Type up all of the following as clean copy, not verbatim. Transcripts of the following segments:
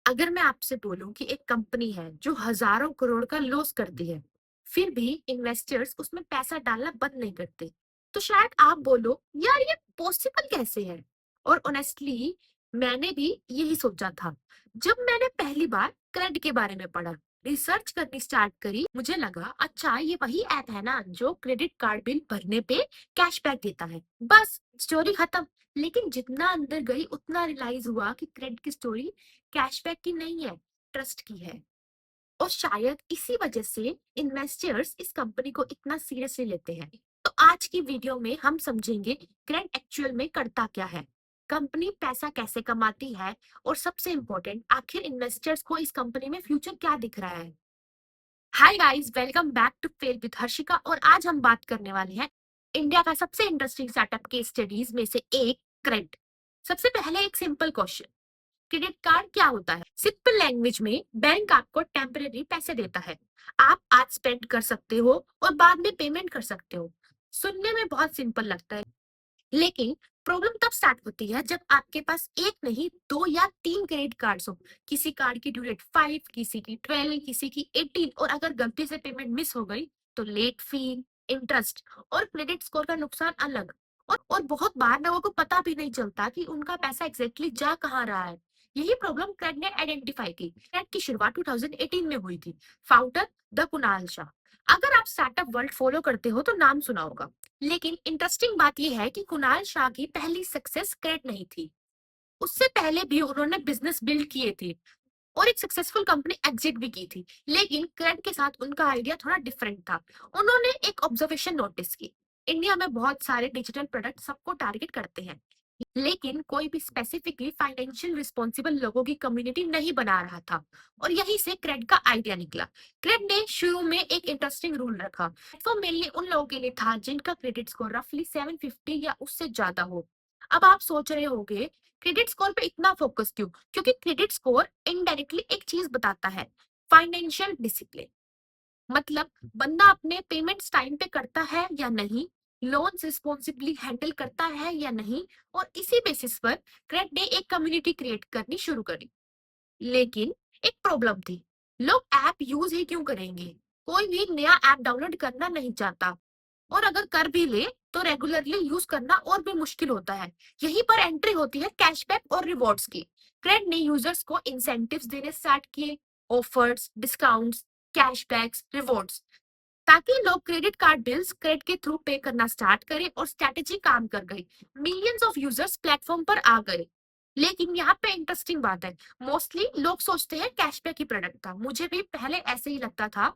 अगर मैं आपसे बोलूं कि एक कंपनी है जो हजारों करोड़ का लॉस करती है, फिर भी इन्वेस्टर्स उसमें पैसा डालना बंद नहीं करते, तो शायद आप बोलो यार ये पॉसिबल कैसे है। और ऑनेस्टली मैंने भी यही सोचा था जब मैंने पहली बार क्रेडिट के बारे में पढ़ा। रिसर्च करनी स्टार्ट करी, मुझे लगा अच्छा ये वही ऐप है ना जो क्रेडिट कार्ड बिल भरने पे कैशबैक देता है। बस स्टोरी खत्म। लेकिन जितना अंदर गई उतना रियलाइज हुआ कि क्रेडिट की स्टोरी कैशबैक की नहीं है, ट्रस्ट की है। और शायद इसी वजह से इन्वेस्टर्स इस कंपनी को इतना सीरियसली लेते हैं। तो आज की वीडियो में हम समझेंगे क्रेडिट एक्चुअल में करता क्या है, कंपनी पैसा कैसे कमाती है, और सबसे इंपॉर्टेंट आखिर इन्वेस्टर्स को इस कंपनी में फ्यूचर क्या दिख रहा है। Hi guys, welcome back to fail with Harshika. और आज हम बात करने वाले हैं इंडिया का सबसे इंटरेस्टिंग स्टार्टअप केस स्टडीज में से एक, क्रेडिट। सबसे पहले एक सिंपल क्वेश्चन, क्रेडिट कार्ड क्या होता है? सिंपल लैंग्वेज में बैंक आपको टेम्परेरी पैसे देता है। आप आज स्पेंड कर सकते हो और बाद में पेमेंट कर सकते हो। सुनने में बहुत सिंपल लगता है, लेकिन प्रॉब्लम तब स्टार्ट होती है जब आपके पास एक नहीं दो या तीन क्रेडिट कार्ड्स हो। किसी कार्ड की ड्यू डेट 5, किसी की 12, किसी की 18, और अगर गलती से पेमेंट मिस हो गई तो लेट फी, इंटरेस्ट और क्रेडिट स्कोर का नुकसान अलग। और बहुत बार लोगों को पता भी नहीं चलता कि उनका पैसा एग्जैक्टली जा कहाँ रहा है। यही प्रॉब्लम क्रेड ने आइडेंटिफाई की। क्रेड की शुरुआत 2018 में हुई थी। Founder the Kunal Shah. अगर आप स्टार्टअप वर्ल्ड फॉलो करते हो तो नाम सुना होगा। लेकिन इंटरेस्टिंग बात यह है कि कुणाल शाह की पहली सक्सेस क्रेड नहीं थी। उससे पहले भी उन्होंने बिजनेस बिल्ड किए थे और एक सक्सेसफुल कंपनी एग्जिट भी की थी। लेकिन क्रेड के साथ उनका आइडिया थोड़ा डिफरेंट था। उन्होंने एक ऑब्जर्वेशन नोटिस की, इंडिया में बहुत सारे डिजिटल प्रोडक्ट सबको टारगेट करते हैं, लेकिन कोई भी स्पेसिफिकली फाइनेंशियल रिस्पॉन्सिबल लोगों की कम्युनिटी नहीं बना रहा था। और यहीं से क्रेड का आइडिया निकला। क्रेड ने शुरू में एक इंटरेस्टिंग रूल रखा, प्लेटफॉर्म मेनली उन लोगों के लिए था जिनका क्रेडिट स्कोर रफली 750 या उससे ज्यादा हो। अब आप सोच रहे होंगे क्रेडिट स्कोर पे इतना फोकस क्यों? क्योंकि क्रेडिट स्कोर इनडायरेक्टली एक चीज बताता है, फाइनेंशियल डिसिप्लिन। मतलब बंदा अपने पेमेंट्स टाइम पे करता है या नहीं, लोन्स रिस्पॉन्सिबली हैंडल करता है या नहीं। और इसी बेसिस पर क्रेड ने एक कम्युनिटी क्रिएट करनी शुरू करी। लेकिन एक प्रॉब्लम थी, लोग ऐप यूज ही क्यों करेंगे? कोई भी नया ऐप डाउनलोड करना नहीं चाहता, और अगर कर भी ले तो रेगुलरली यूज करना और भी मुश्किल होता है। यहीं पर एंट्री होती है कैशबैक और रिवॉर्ड्स की। क्रेड ने यूजर्स को इंसेंटिव्स देने स्टार्ट किए, ऑफर्स, डिस्काउंट्स, कैशबैक्स, रिवॉर्ड्स, ताकि लोग क्रेडिट कार्ड बिल्स क्रेडिट के थ्रू पे करना स्टार्ट करें। और स्ट्रेटेजी काम कर गई, मिलियंस ऑफ यूजर्स प्लेटफॉर्म पर आ गए। लेकिन यहाँ पे इंटरेस्टिंग बात है, मोस्टली लोग सोचते हैं कैशबैक ही प्रोडक्ट था। मुझे भी पहले ऐसे ही लगता था।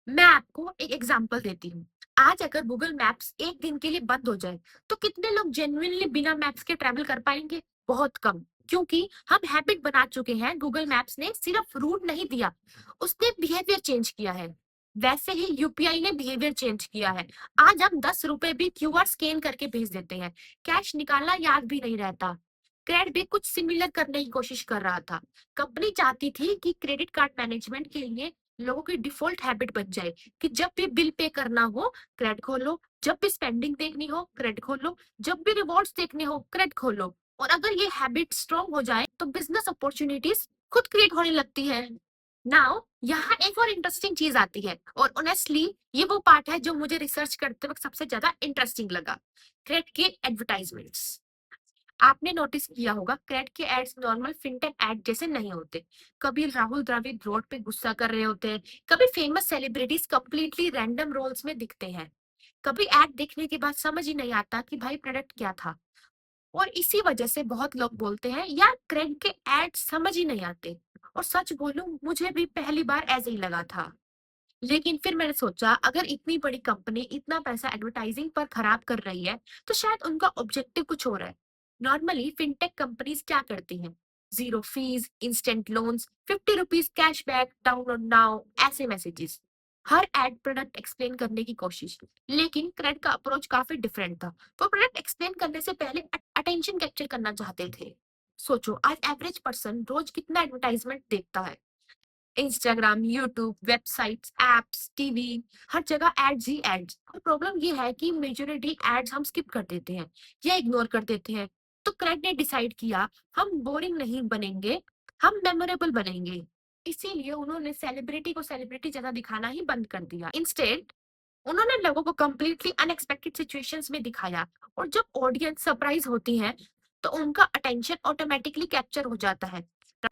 मैं आपको एक एग्जांपल देती हूँ। आज अगर गूगल मैप्स एक दिन के लिए बंद हो जाए तो कितने लोग जेन्युइनली बिना मैप्स के ट्रैवल कर पाएंगे? बहुत कम। क्योंकि हम हैबिट बना चुके हैं। गूगल मैप्स ने सिर्फ रूट नहीं दिया, उसने बिहेवियर चेंज किया है। वैसे ही यूपीआई ने बिहेवियर चेंज किया है। आज हम 10 रुपए भी क्यूआर स्कैन करके भेज देते हैं, कैश निकालना याद भी नहीं रहता। क्रेड भी कुछ सिमिलर करने की कोशिश कर रहा था। कंपनी चाहती थी कि क्रेडिट कार्ड मैनेजमेंट के लिए लोगों की डिफॉल्ट हैबिट बन जाए कि जब भी बिल पे करना हो क्रेडिट खोलो, जब भी स्पेंडिंग देखनी हो क्रेडिट खोलो, जब भी रिवॉर्ड्स देखने हो क्रेडिट खोलो। और अगर ये हैबिट स्ट्रांग हो जाए तो बिजनेस अपॉर्चुनिटीज खुद क्रिएट होने लगती है। नाउ यहाँ एक और इंटरेस्टिंग चीज आती है, और ऑनेस्टली ये वो पार्ट है जो मुझे रिसर्च करते वक्त सबसे ज्यादा इंटरेस्टिंग लगा, क्रेडिट के एडवर्टाइजमेंट्स। आपने नोटिस किया होगा क्रेड के एड्स नॉर्मल फिनटेक एड जैसे नहीं होते। कभी राहुल द्रविड़ रोड पे गुस्सा कर रहे होते हैं, कभी famous celebrities completely random roles में दिखते हैं, कभी एड देखने के बाद समझ ही नहीं आता कि भाई प्रोडक्ट क्या था। और इसी वजह से बहुत लोग बोलते हैं यार क्रेड के एड समझ ही नहीं आते। और सच बोलूं मुझे भी पहली बार ऐसे ही लगा था। लेकिन फिर मैंने सोचा अगर इतनी बड़ी कंपनी इतना पैसा एडवर्टाइजिंग पर खराब कर रही है तो शायद उनका ऑब्जेक्टिव कुछ और है। नॉर्मली फिनटेक कंपनीज क्या करती हैं? Zero fees, instant loans, 50 rupees cashback, download now, ऐसे मैसेजेस, हर एड प्रोडक्ट एक्सप्लेन करने की कोशिश। लेकिन क्रेड का अप्रोच काफी डिफरेंट था। वो प्रोडक्ट एक्सप्लेन करने से पहले अटेंशन कैप्चर करना चाहते थे। सोचो आज एवरेज पर्सन रोज कितना एडवर्टाइजमेंट देखता है, Instagram, YouTube, websites, apps, TV, हर जगह एड्स ही एड्स। और प्रॉब्लम ये है कि मेजोरिटी एड्स हम स्किप कर देते हैं या इग्नोर कर देते हैं। तो क्रेड ने डिसाइड किया हम बोरिंग नहीं बनेंगे, हम मेमोरेबल बनेंगे। इसीलिए उन्होंने सेलिब्रिटी को सेलिब्रिटी जैसा दिखाना ही बंद कर दिया। इंस्टेड उन्होंने लोगों को कंप्लीटली अनएक्सपेक्टेड सिचुएशंस में दिखाया, और जब ऑडियंस सरप्राइज होती है तो उनका अटेंशन ऑटोमेटिकली कैप्चर हो जाता है।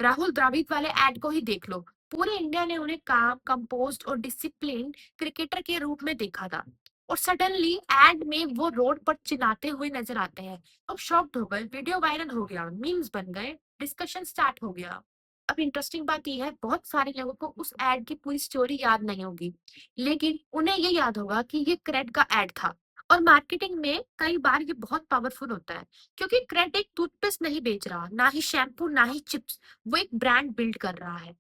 राहुल द्रविड़ वाले एड को ही देख लो। पूरे इंडिया ने उन्हें काम, कंपोज्ड और डिसिप्लिन क्रिकेटर के रूप में देखा था, और सडनली एड में वो रोड पर चिल्लाते हुए नजर आते हैं। अब शॉक्ड हो गए, वीडियो वायरल हो गया, मीम्स बन गए, डिस्कशन स्टार्ट हो गया। अब इंटरेस्टिंग बात यह है, बहुत सारे लोगों को उस एड की पूरी स्टोरी याद नहीं होगी, लेकिन उन्हें ये याद होगा कि ये क्रेड का एड था। और मार्केटिंग में कई बार ये बहुत पावरफुल होता है, क्योंकि क्रेड एक टूथपेस्ट नहीं बेच रहा, ना ही शैम्पू, ना ही चिप्स, वो एक ब्रांड बिल्ड कर रहा है।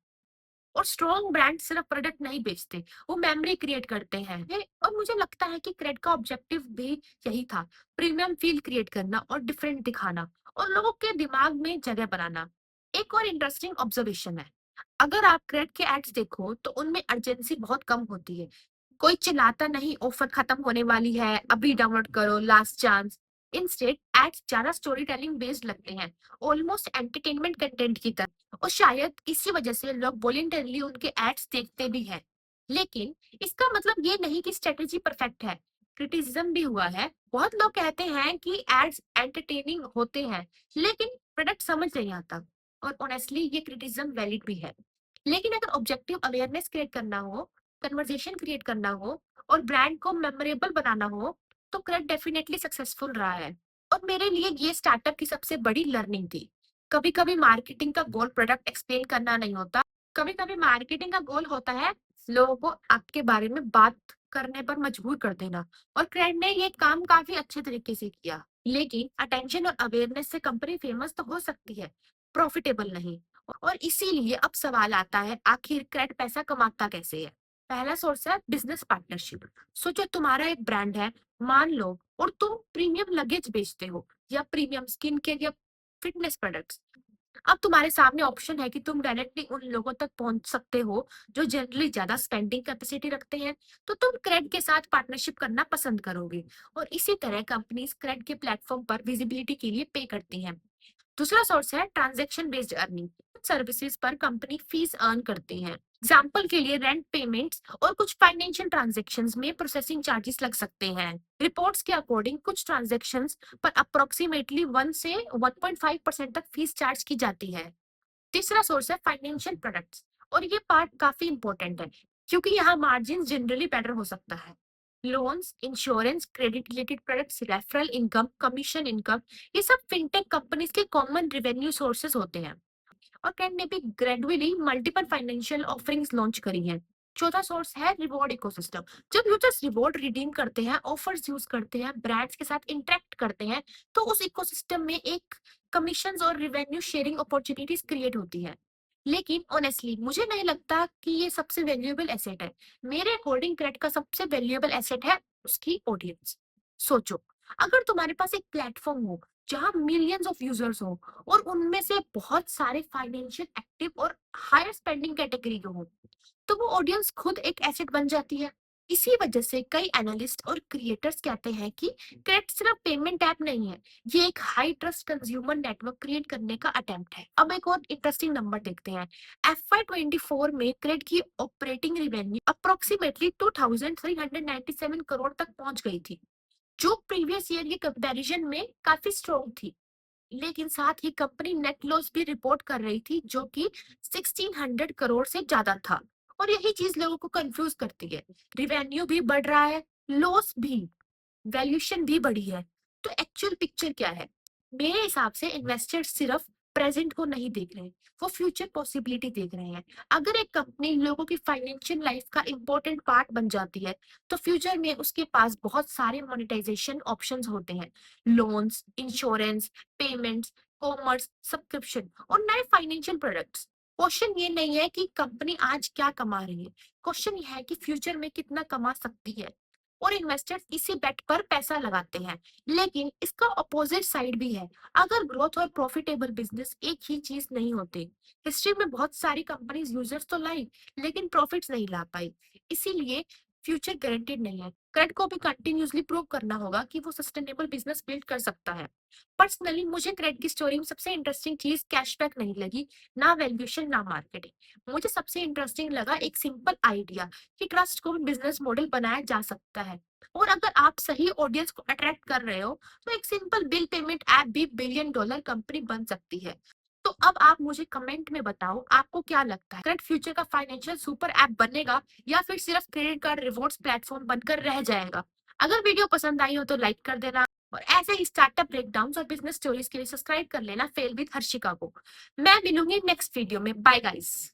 और स्ट्रॉन्ग ब्रांड सिर्फ प्रोडक्ट नहीं बेचते, वो मेमोरी क्रिएट करते हैं। और मुझे लगता है कि क्रेड का ऑब्जेक्टिव भी यही था, प्रीमियम फील क्रिएट करना और डिफरेंट दिखाना और लोगों के दिमाग में जगह बनाना। एक और इंटरेस्टिंग ऑब्जर्वेशन है, अगर आप क्रेड के एड्स देखो तो उनमें अर्जेंसी बहुत कम होती है। कोई चिल्लाता नहीं, ऑफर खत्म होने वाली है, अभी डाउनलोड करो, लास्ट चांस। इंस्टेड एड्स ज्यादा स्टोरी टेलिंग बेस्ड लगते हैं, ऑलमोस्ट एंटरटेनमेंट कंटेंट की तरह। और शायद इसी वजह से लोग वॉलेंटरली उनके एड्स देखते भी हैं। लेकिन इसका मतलब ये नहीं कि स्ट्रेटेजी परफेक्ट है। क्रिटिसिज्म भी हुआ है, बहुत लोग कहते हैं कि एड्स एंटरटेनिंग होते हैं, लेकिन प्रोडक्ट समझ नहीं आता। और ऑनेस्टली ये क्रिटिसिज्म वैलिड भी है। लेकिन अगर ऑब्जेक्टिव अवेयरनेस क्रिएट करना हो, कन्वर्सेशन क्रिएट करना हो और ब्रांड को मेमोरेबल बनाना हो, तो क्रेड डेफिनेटली सक्सेसफुल रहा है। और मेरे लिए ये स्टार्टअप की सबसे बड़ी लर्निंग थी। कभी कभी मार्केटिंग का गोल प्रोडक्ट एक्सप्लेन करना नहीं होता, कभी कभी मार्केटिंग का गोल होता है लोगों को आपके बारे में बात करने पर मजबूर कर देना। और क्रेड ने ये काम काफी अच्छे तरीके से किया। लेकिन अटेंशन और अवेयरनेस से कंपनी फेमस तो हो सकती है, प्रॉफिटेबल नहीं। और इसीलिए अब सवाल आता है, आखिर क्रेड पैसा कमाता कैसे है? पहला सोर्स है बिजनेस पार्टनरशिप। सोचो तुम्हारा एक ब्रांड है, मान लो, और तुम प्रीमियम लगेज बेचते हो या प्रीमियम स्किन केयर या फिटनेस प्रोडक्ट्स। अब तुम्हारे सामने ऑप्शन है कि तुम डायरेक्टली उन लोगों तक पहुंच सकते हो जो जनरली ज्यादा स्पेंडिंग कैपेसिटी रखते हैं, तो तुम क्रेड के साथ पार्टनरशिप करना पसंद करोगे। और इसी तरह कंपनीज क्रेड के प्लेटफॉर्म पर विजिबिलिटी के लिए पे करती हैं। दूसरा सोर्स है ट्रांजैक्शन बेस्ड अर्निंग। सर्विसेज पर कंपनी फीस अर्न करती है। एग्जाम्पल के लिए रेंट पेमेंट्स और कुछ फाइनेंशियल ट्रांजैक्शंस में प्रोसेसिंग चार्जेस लग सकते हैं। रिपोर्ट्स के अकॉर्डिंग कुछ ट्रांजैक्शंस पर अप्रोक्सीमेटली 1 से 1.5% तक फीस चार्ज की जाती है। तीसरा सोर्स है फाइनेंशियल प्रोडक्ट्स, और ये पार्ट काफी इंपॉर्टेंट है, क्योंकि यहाँ मार्जिन जनरली बेटर हो सकता है। Loans, insurance, credit related products, referral income, commission income, ये सब फिनटेक कंपनीज के कॉमन रेवेन्यू सोर्सेज होते हैं। और कैट ने भी gradually multiple financial offerings launch करी हैं। चौथा सोर्स है रिवॉर्ड इकोसिस्टम। जब यूजर्स रिवॉर्ड रिडीम करते हैं, ऑफर्स यूज करते हैं, ब्रांड्स के साथ इंटरेक्ट करते हैं, तो उस इकोसिस्टम में एक कमीशंस और रिवेन्यू शेयरिंग अपॉर्चुनिटीज क्रिएट होती है। लेकिन ऑनेस्टली मुझे नहीं लगता कि ये सबसे वैल्यूएबल एसेट है। मेरे अकॉर्डिंग क्रेड का सबसे वैल्यूएबल एसेट है उसकी ऑडियंस। सोचो, अगर तुम्हारे पास एक प्लेटफॉर्म हो जहां मिलियंस ऑफ यूजर्स हो, और उनमें से बहुत सारे फाइनेंशियल एक्टिव और हायर स्पेंडिंग कैटेगरी के हो, तो वो ऑडियंस खुद एक एसेट बन जाती है। इसी वजह से कई एनालिस्ट और क्रिएटर्स कहते हैं कि क्रेड सिर्फ पेमेंट ऐप नहीं है, ये एक high trust consumer network create करने का अटेम्प्ट है। अब एक और इंटरेस्टिंग नंबर देखते हैं। FY24 में क्रेड की ऑपरेटिंग रेवेन्यू अप्रोक्सीमेटली 2397 करोड़ तक पहुंच गई थी, जो प्रीवियस ईयर के कंपैरिजन में काफी स्ट्रॉन्ग थी। लेकिन साथ ही कंपनी नेट लॉस भी रिपोर्ट कर रही थी, जो कि 1600 करोड़ से ज्यादा था। और यही चीज लोगों को कंफ्यूज करती है, रिवेन्यू भी बढ़ रहा है, लॉस भी, वैल्यूएशन भी बढ़ी है, तो एक्चुअल पिक्चर क्या है? मेरे हिसाब से इन्वेस्टर्स सिर्फ प्रेजेंट को नहीं देख रहे, वो फ्यूचर पॉसिबिलिटी देख रहे हैं। अगर एक कंपनी लोगों की फाइनेंशियल लाइफ का इंपॉर्टेंट पार्ट बन जाती है, तो फ्यूचर में उसके पास बहुत सारे मोनेटाइजेशन ऑप्शंस होते हैं। Loans, insurance, payments, commerce, subscription और नए फाइनेंशियल प्रोडक्ट्स। क्वेश्चन ये नहीं है कि कंपनी आज क्या कमा रही है, क्वेश्चन ये है कि फ्यूचर में कितना कमा सकती है। और इन्वेस्टर्स इसी बेट पर पैसा लगाते हैं। लेकिन इसका अपोजिट साइड भी है। अगर ग्रोथ और प्रॉफिटेबल बिजनेस एक ही चीज नहीं होते, हिस्ट्री में बहुत सारी कंपनीज यूजर्स तो लाई, लेकिन प्रॉफिट्स नहीं ला पाई। इसीलिए फ्यूचर गारंटेड नहीं है। क्रेड को भी कंटिन्यूअसली प्रूव करना होगा कि वो सस्टेनेबल बिजनेस बिल्ड कर सकता है। पर्सनली मुझे क्रेड की स्टोरी में सबसे इंटरेस्टिंग चीज कैशबैक नहीं लगी, ना वैल्यूएशन ना मार्केटिंग। मुझे सबसे इंटरेस्टिंग लगा एक सिंपल आइडिया कि ट्रस्ट को बिजनेस मॉडल बनाया जा सकता है। और अगर आप सही ऑडियंस को अट्रैक्ट कर रहे हो तो एक सिंपल बिल पेमेंट ऐप भी $1 बिलियन कंपनी बन सकती है। तो अब आप मुझे कमेंट में बताओ आपको क्या लगता है, क्रेडिट फ्यूचर का फाइनेंशियल सुपर ऐप बनेगा या फिर सिर्फ क्रेडिट कार्ड रिवॉर्ड्स प्लेटफॉर्म बनकर रह जाएगा। अगर वीडियो पसंद आई हो तो लाइक कर देना और ऐसे ही स्टार्टअप ब्रेकडाउन और बिजनेस स्टोरीज के लिए सब्सक्राइब कर लेना फेल विद हर्षिका को। मैं मिलूंगी नेक्स्ट वीडियो में। Bye guys.